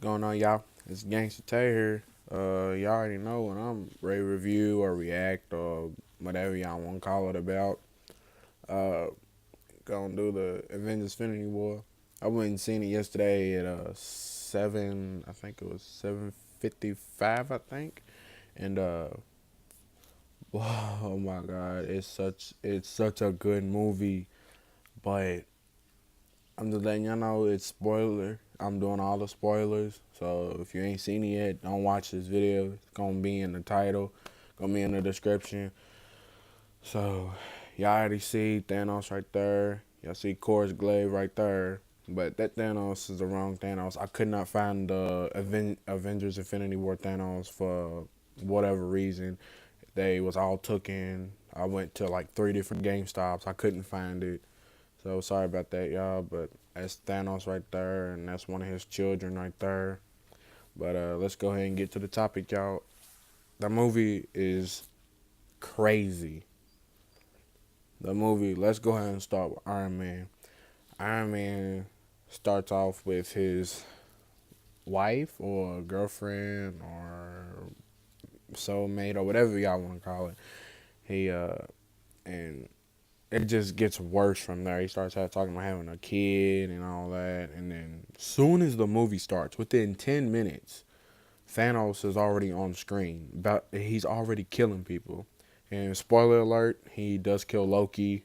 Going on, y'all? It's Gangsta Tay here. Y'all already know when I'm ready to review or react or whatever y'all want to call it about. Uh, Gonna do the Avengers Infinity War. I went and seen it yesterday at 7. I think it was 7:55. I think, and oh my God, it's such a good movie. But I'm just letting y'all know it's spoiler. I'm doing all the spoilers. So if you ain't seen it yet, don't watch this video. It's gonna be in the title, gonna be in the description. So y'all already see Thanos right there. Y'all see Cor's Glaive right there. But that Thanos is the wrong Thanos. I could not find the Avengers Infinity War Thanos for whatever reason. They was all taken. I went to like 3 different Game Stops. I couldn't find it. So sorry about that, y'all. But that's Thanos right there, and that's one of his children right there. But let's go ahead and get to the topic, y'all. The movie is crazy. Let's go ahead and start with Iron Man. Iron Man starts off with his wife or girlfriend or soulmate or whatever y'all want to call it. He and it just gets worse from there. He starts talking about having a kid and all that, and then soon as the movie starts, within 10 minutes, Thanos is already on screen. He's already killing people. And spoiler alert, he does kill Loki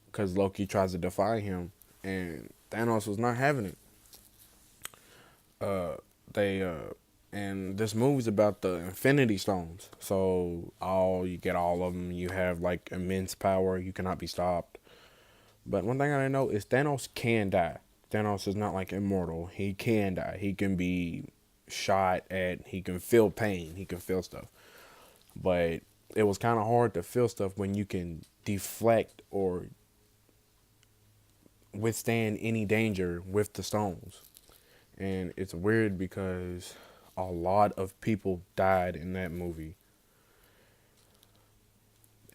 because Loki tries to defy him, and Thanos was not having it. Uh, they and this movie's about the Infinity Stones. So you get all of them. You have like immense power. You cannot be stopped. But one thing I know is Thanos can die. Thanos is not like immortal. He can die. He can be shot at. He can feel pain. He can feel stuff. But it was kind of hard to feel stuff when you can deflect or withstand any danger with the stones. And it's weird because a lot of people died in that movie.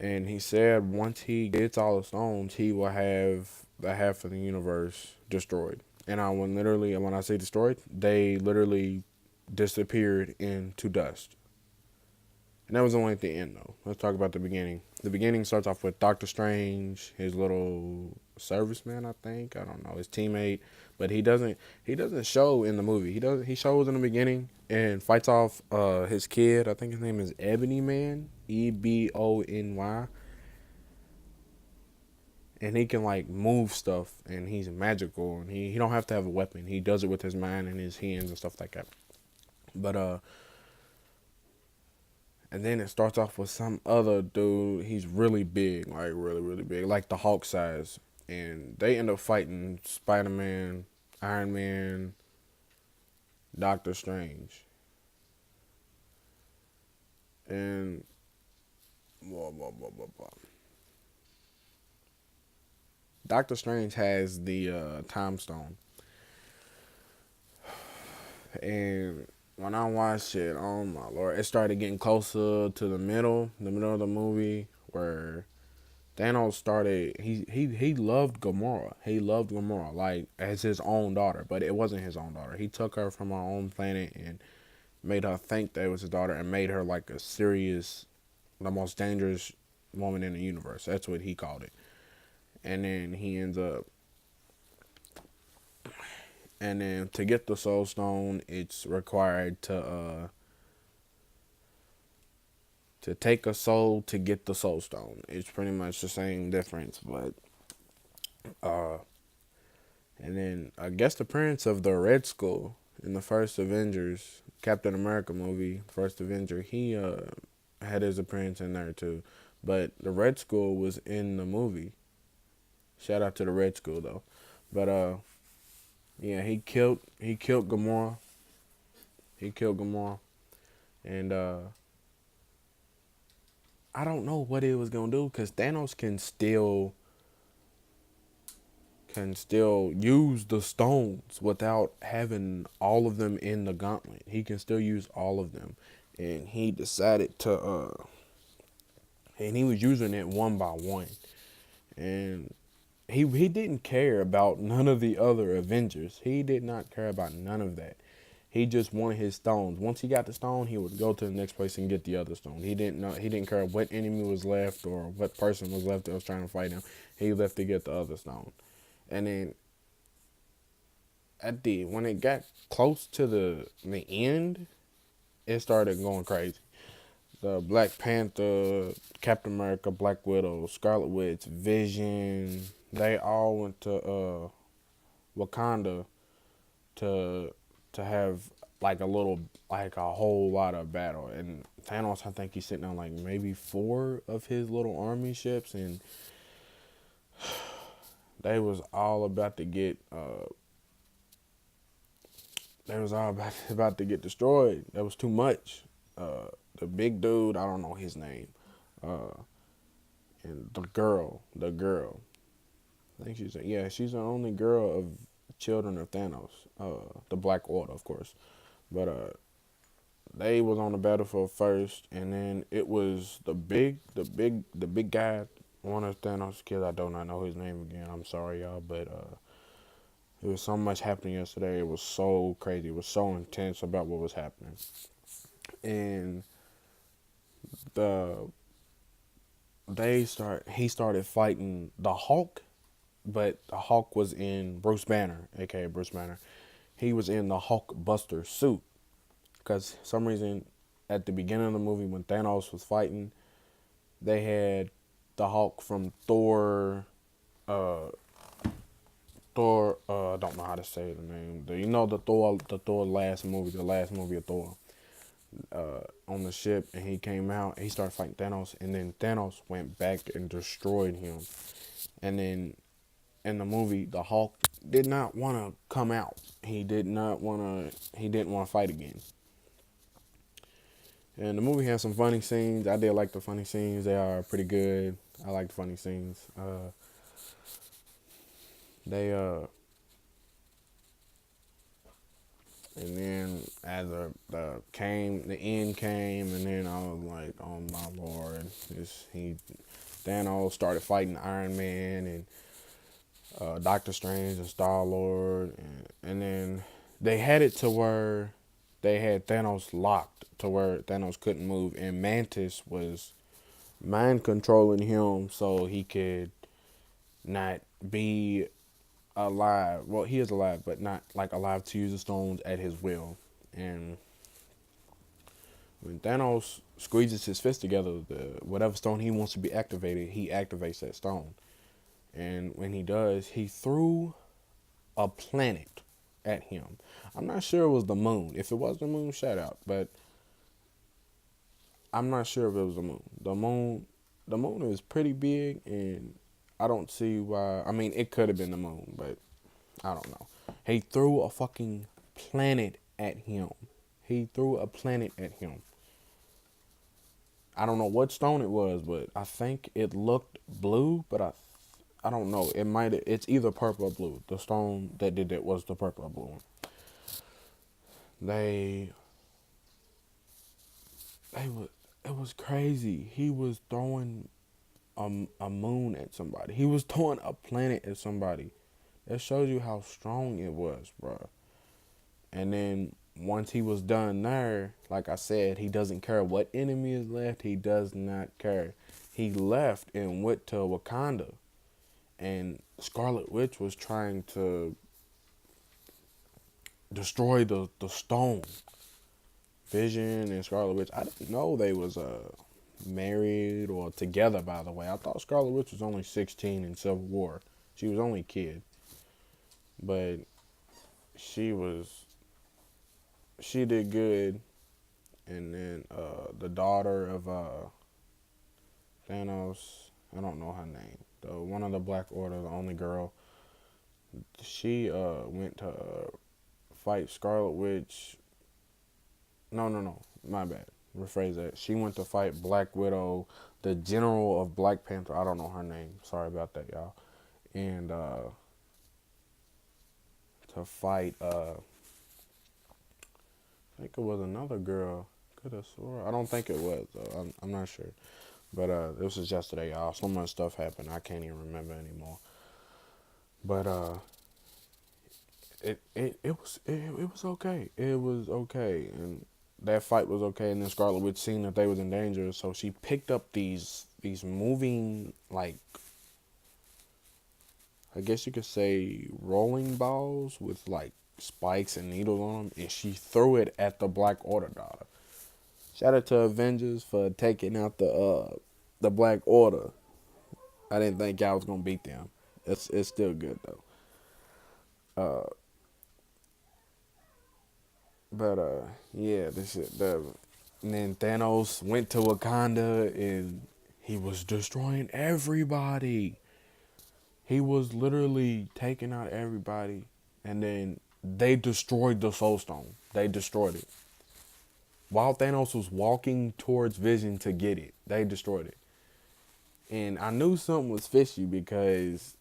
And he said once he gets all the stones, he will have the half of the universe destroyed. And when I say destroyed, they literally disappeared into dust. And that was only at the end, though. Let's talk about the beginning. The beginning starts off with Doctor Strange, his little serviceman, I think. I don't know, his teammate, but he doesn't show in the movie. He shows in the beginning and fights off his kid. I think his name is Ebony Man, Ebony, and he can like move stuff, and he's magical, and he don't have to have a weapon. He does it with his mind and his hands and stuff like that. But and then it starts off with some other dude. He's really big, like really, really big, like the Hulk size. And they end up fighting Spider-Man, Iron Man, Doctor Strange. And blah, blah, blah, blah, blah. Doctor Strange has the time stone. And when I watched it, oh my lord, it started getting closer to the middle of the movie where Thanos started. He loved Gamora. He loved Gamora like as his own daughter, but it wasn't his own daughter. He took her from our own planet and made her think that it was his daughter, and made her like the most dangerous woman in the universe. That's what he called it. And then he ends up, and then to get the Soul Stone, it's required to take a soul to get the Soul Stone. It's pretty much the same difference, but uh and then a guest appearance of the Red Skull in the first Avengers, Captain America movie, first Avenger, he had his appearance in there too. But the Red Skull was in the movie. Shout out to the Red Skull though. But yeah, he killed Gamora. He killed Gamora. And I don't know what it was gonna do because Thanos can still use the stones without having all of them in the gauntlet. He can still use all of them. And he decided and he was using it one by one. And he didn't care about none of the other Avengers. He did not care about none of that. He just wanted his stones. Once he got the stone, he would go to the next place and get the other stone. He didn't know. He didn't care what enemy was left or what person was left that was trying to fight him. He left to get the other stone. And then at the when it got close to the end, it started going crazy. The Black Panther, Captain America, Black Widow, Scarlet Witch, Vision, they all went to Wakanda to have like a whole lot of battle. And Thanos, I think he's sitting on like maybe 4 of his little army ships, and they was all about to get about to get destroyed. That was too much. The big dude, I don't know his name, uh, and the girl, I think she's the only girl of children of Thanos, the Black Order, of course. But they was on the battlefield first, and then it was the big guy, one of Thanos' kids. I do not know his name again. I'm sorry, y'all, but it was so much happening yesterday. It was so crazy. It was so intense about what was happening, and the he started fighting the Hulk, but the Hulk was in Bruce Banner, aka Bruce Banner. He was in the Hulk Buster suit because for some reason at the beginning of the movie when Thanos was fighting, they had the Hulk from Thor. Uh, I don't know how to say the name. The Thor the last movie of Thor. On the ship, and he came out. He started fighting Thanos, and then Thanos went back and destroyed him. And then in the movie, the Hulk did not want to come out. He did not want to. He didn't want to fight again. And the movie has some funny scenes. I did like the funny scenes. They are pretty good. I like the funny scenes. They And then as the end came, and then I was like, oh my lord, Thanos started fighting Iron Man and Doctor Strange and Star Lord, and then they had it to where they had Thanos locked to where Thanos couldn't move, and Mantis was mind controlling him so he could not be alive. Well, he is alive, but not like alive to use the stones at his will. And when Thanos squeezes his fist together, whatever stone he wants to be activated, he activates that stone. And when he does, he threw a planet at him. I'm not sure it was the moon. If it was the moon, shout out. But I'm not sure if it was the moon. The moon is pretty big, and I don't see why. I mean, it could have been the moon, but I don't know. He threw a fucking planet at him. He threw a planet at him. I don't know what stone it was, but I think it looked blue, but I don't know. It's either purple or blue. The stone that did it was the purple or blue one. They it was crazy. He was throwing a moon at somebody. He was throwing a planet at somebody. That shows you how strong it was, bro. And then once he was done there, like I said, he doesn't care what enemy is left. He does not care. He left and went to Wakanda. And Scarlet Witch was trying to destroy the stone. Vision and Scarlet Witch. I didn't know they was married or together, by the way. I thought Scarlet Witch was only 16 in Civil War. She was only a kid. But she did good. And then the daughter of Thanos, I don't know her name. One of the Black Order, the only girl. She went to fight Scarlet Witch. No, my bad. Rephrase that. She went to fight Black Widow, the general of Black Panther. I don't know her name. Sorry about that, y'all. And to fight, I think it was another girl. Could have swore. I don't think it was, though. I'm not sure. But this was yesterday, y'all. So much stuff happened. I can't even remember anymore. But it was okay. It was okay, and that fight was okay. And then Scarlet Witch seen that they was in danger, so she picked up these moving, like, I guess you could say, rolling balls with like spikes and needles on them, and she threw it at the Black Order daughter. Shout out to Avengers for taking out the Black Order. I didn't think I was gonna beat them. It's still good though. Uh, but yeah, this shit. And then Thanos went to Wakanda and he was destroying everybody. He was literally taking out everybody, and then they destroyed the Soul Stone. They destroyed it while Thanos was walking towards Vision to get it. They destroyed it, and I knew something was fishy because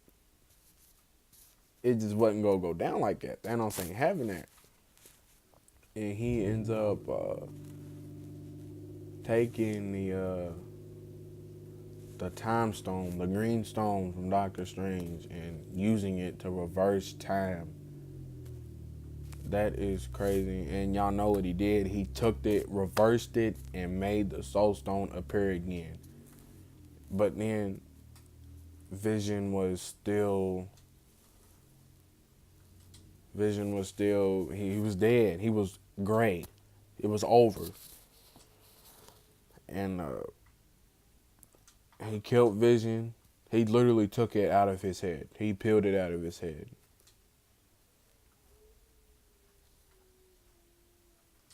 it just wasn't gonna go down like that. Thanos ain't having that, and he ends up taking the time stone, the green stone from Doctor Strange, and using it to reverse time. That is crazy. And y'all know what he did. He took it, reversed it, and made the Soul Stone appear again. But then Vision was still he was dead. He was gray. It was over. And he killed Vision. He literally took it out of his head. He peeled it out of his head.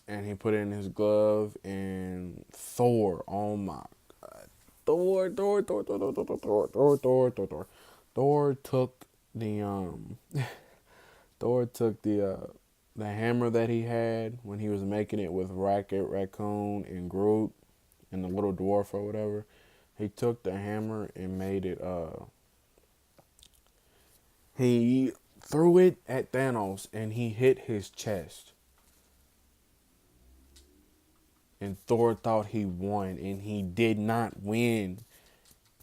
And he put it in his glove, and Thor, oh my god. Thor took the Thor took the hammer that he had when he was making it with Rocket Raccoon and Groot and the little dwarf or whatever. He took the hammer and made it he threw it at Thanos and he hit his chest. And Thor thought he won, and he did not win.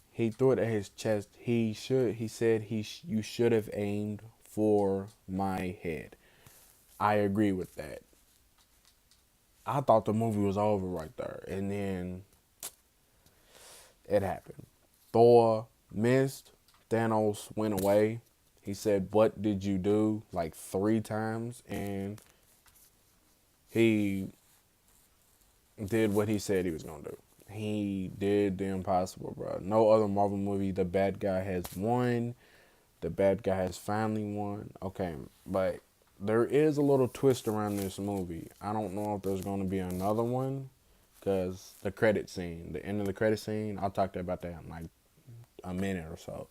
He threw it at his chest. He said you should have aimed for my head. I agree with that. I thought the movie was over right there, and then it happened. Thor missed. Thanos went away. He said, "What did you do?" like 3 times, and he did what he said he was gonna do. He did the impossible, bro. No other Marvel movie, the bad guy has won. The bad guy has finally won. Okay, but there is a little twist around this movie. I don't know if there's going to be another one because the credit scene, the end of the credit scene, I'll talk about that in like a minute or so.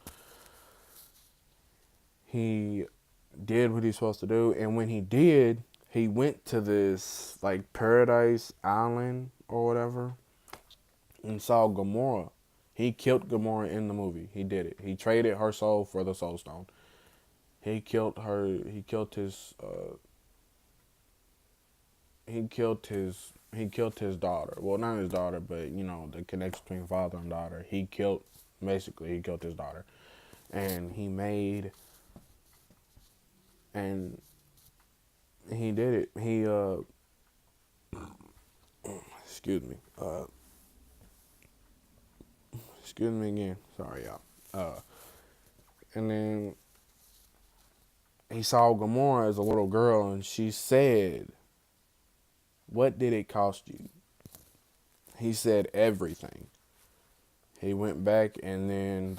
He did what he's supposed to do, and when he did, he went to this like paradise island or whatever and saw Gamora. He killed Gamora in the movie. He did it. He traded her soul for the Soul Stone. He killed her. He killed his. He killed his daughter. Well, not his daughter, but you know the connection between father and daughter. He killed his daughter, and he made. And he did it. He excuse me. Excuse me again. Sorry, y'all. And then he saw Gamora as a little girl, and she said, "What did it cost you?" He said, "Everything." He went back, and then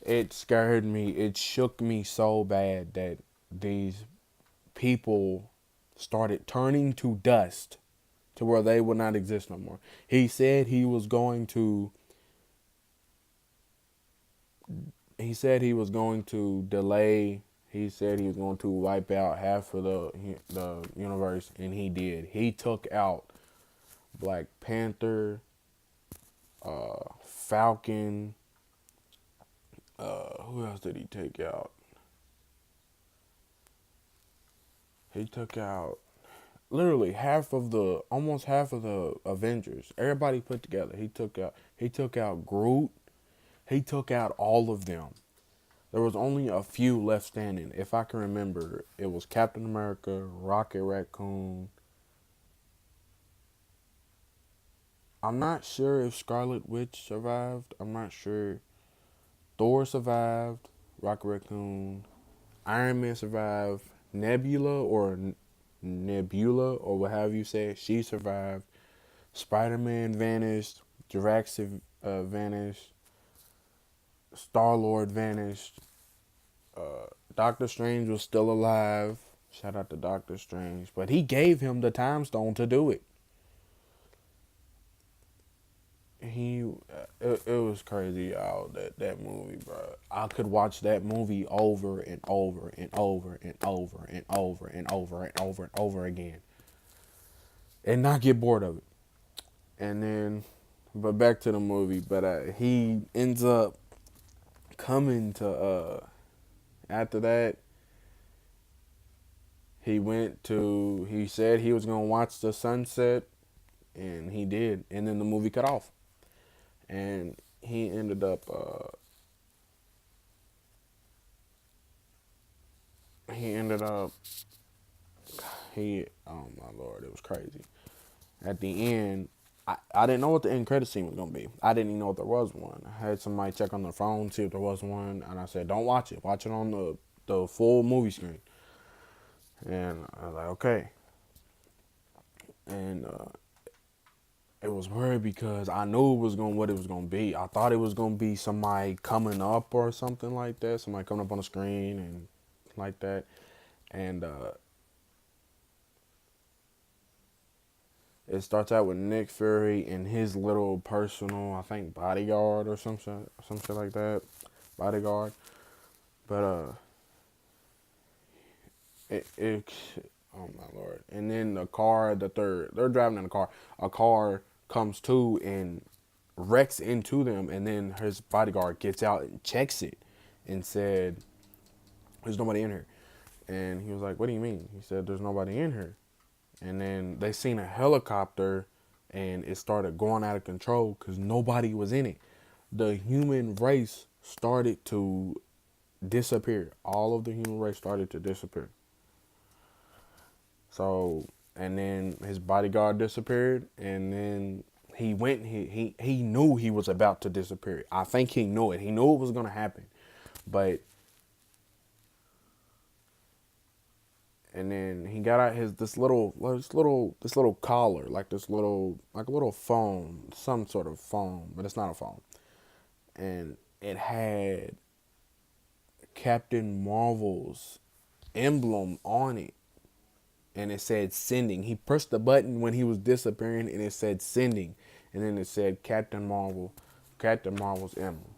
it scared me. It shook me so bad that these people started turning to dust to where they would not exist no more. He said he was going to. He said he was going to delay. He said he was going to wipe out half of the universe, and he did. He took out Black Panther, Falcon. Who else did he take out? He took out literally almost half of the Avengers. Everybody put together. He took out Groot. He took out all of them. There was only a few left standing. If I can remember, it was Captain America, Rocket Raccoon. I'm not sure if Scarlet Witch survived. I'm not sure. Thor survived. Rocket Raccoon. Iron Man survived. Nebula or what have you say, she survived. Spider Man vanished. Drax vanished. Star Lord vanished. Doctor Strange was still alive. Shout out to Doctor Strange, but he gave him the time stone to do it. It was crazy, y'all. That movie, bro. I could watch that movie over and over and over and over and over and over and over and over again, and not get bored of it. And then, but back to the movie. But he ends up coming to after that. He said he was gonna watch the sunset, and he did. And then the movie cut off, and he ended up he ended up he oh my lord, it was crazy. At the end, I didn't know what the end credit scene was gonna be. I didn't even know if there was one. I had somebody check on their phone, see if there was one, and I said, "Don't watch it. Watch it on the full movie screen." And I was like, "Okay." And it was weird because I knew it was what it was gonna be. I thought it was gonna be somebody coming up or something like that. Somebody coming up on the screen and like that. And it starts out with Nick Fury and his little personal, I think, bodyguard or some shit like that, bodyguard. But it, oh my lord! And then they're driving in a car. A car comes to and wrecks into them, and then his bodyguard gets out and checks it, and said, "There's nobody in here." And he was like, "What do you mean?" He said, "There's nobody in here." And then they seen a helicopter, and it started going out of control because nobody was in it. The human race started to disappear. All of the human race started to disappear. So, and then his bodyguard disappeared, and then he knew he was about to disappear. I think he knew it. He knew it was gonna happen. But and then he got out this little collar, like a little phone, some sort of phone, but it's not a phone. And it had Captain Marvel's emblem on it, and it said sending. He pressed the button when he was disappearing, and it said sending, and then it said Captain Marvel's emblem.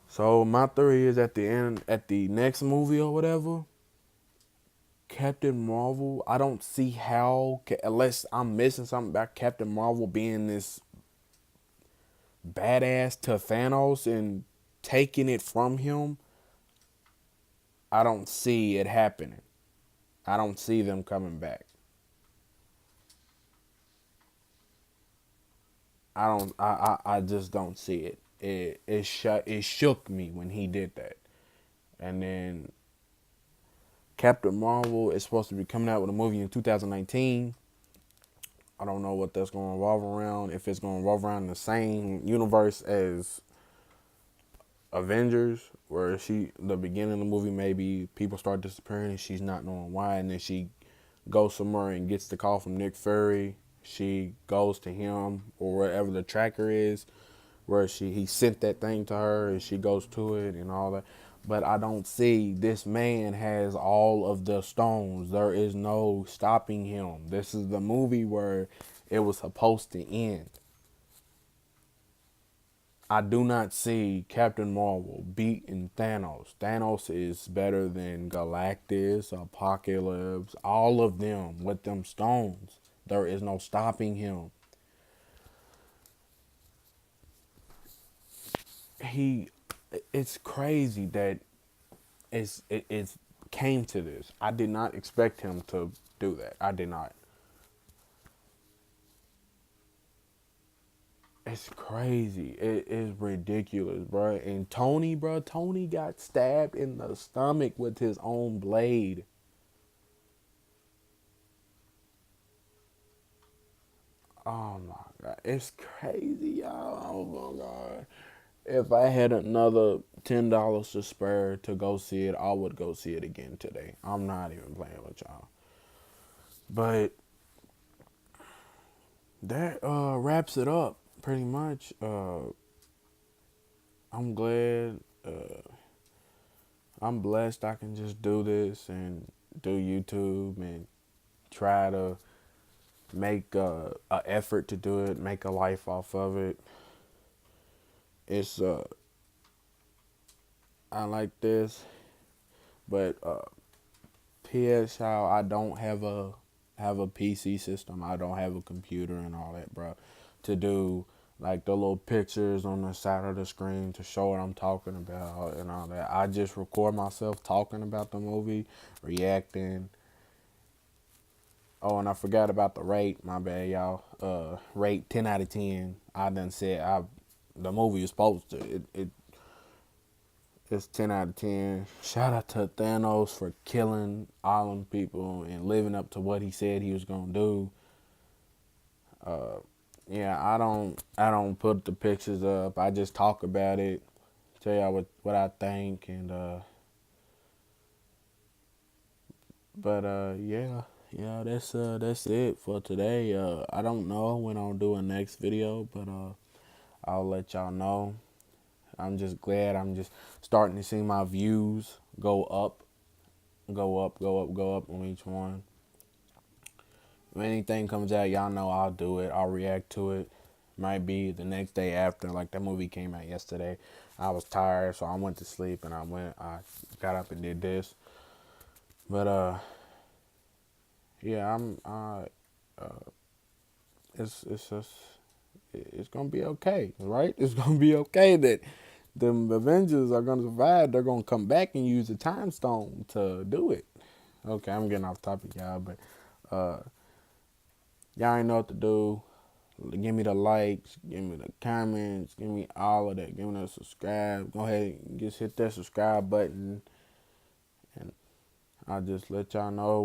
So my theory is at the end, at the next movie or whatever, Captain Marvel, I don't see how, unless I'm missing something about Captain Marvel being this badass to Thanos and taking it from him. I don't see it happening. I don't see them coming back. I just don't see it. It shook me when he did that. And then Captain Marvel is supposed to be coming out with a movie in 2019. I don't know what that's going to revolve around. If it's going to revolve around the same universe as Avengers, where the beginning of the movie, maybe people start disappearing and she's not knowing why, and then she goes somewhere and gets the call from Nick Fury. She goes to him or wherever the tracker is, where he sent that thing to her, and she goes to it and all that. But I don't see, this man has all of the stones. There is no stopping him. This is the movie where it was supposed to end. I do not see Captain Marvel beating Thanos. Thanos is better than Galactus, Apocalypse, all of them with them stones. There is no stopping him. It's crazy that it's came to this. I did not expect him to do that. I did not. It's crazy. It is ridiculous, bro. And Tony, bro, Tony got stabbed in the stomach with his own blade. Oh my god, it's crazy, y'all. Oh my god. If I had another $10 to spare to go see it, I would go see it again today. I'm not even playing with y'all. But that wraps it up pretty much. I'm glad. I'm blessed I can just do this and do YouTube and try to make a effort to do it, make a life off of it. It's I like this, but PS how I don't have a PC system. I don't have a computer and all that, bro. To do like the little pictures on the side of the screen to show what I'm talking about and all that. I just record myself talking about the movie, reacting. Oh, and I forgot about the rate. My bad, y'all. Rate 10 out of 10. I done said the movie is supposed to. It's 10 out of 10. Shout out to Thanos for killing all them people and living up to what he said he was gonna do. Yeah, I don't put the pictures up. I just talk about it, tell y'all what I think, and but yeah, that's it for today. I don't know when I'll do a next video, but I'll let y'all know. I'm just glad I'm just starting to see my views go up, go up, go up, go up on each one. If anything comes out, y'all know I'll do it. I'll react to it. Might be the next day after, like that movie came out yesterday. I was tired, so I went to sleep and I got up and did this. But yeah, it's just it's gonna be okay, right? It's gonna be okay that the Avengers are gonna survive. They're gonna come back and use the time stone to do it. Okay, I'm getting off topic, y'all, but y'all ain't know what to do. Give me the likes, give me the comments, give me all of that. Give me the subscribe. Go ahead and just hit that subscribe button, and I'll just let y'all know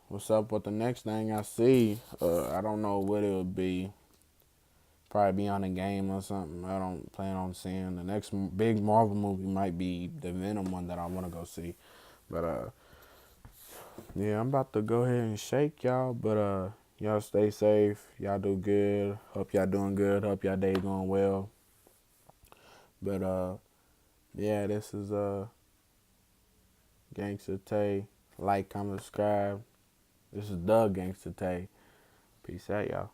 what's up with the next thing I see. I don't know what it'll be. Probably be on a game or something. I don't plan on seeing the next big Marvel movie. Might be the Venom one that I want to go see, but yeah, I'm about to go ahead and shake y'all, but y'all stay safe. Y'all do good. Hope y'all doing good. Hope y'all day going well. But yeah, this is Gangsta Tay. Like, comment, subscribe. This is the Gangsta Tay. Peace out, y'all.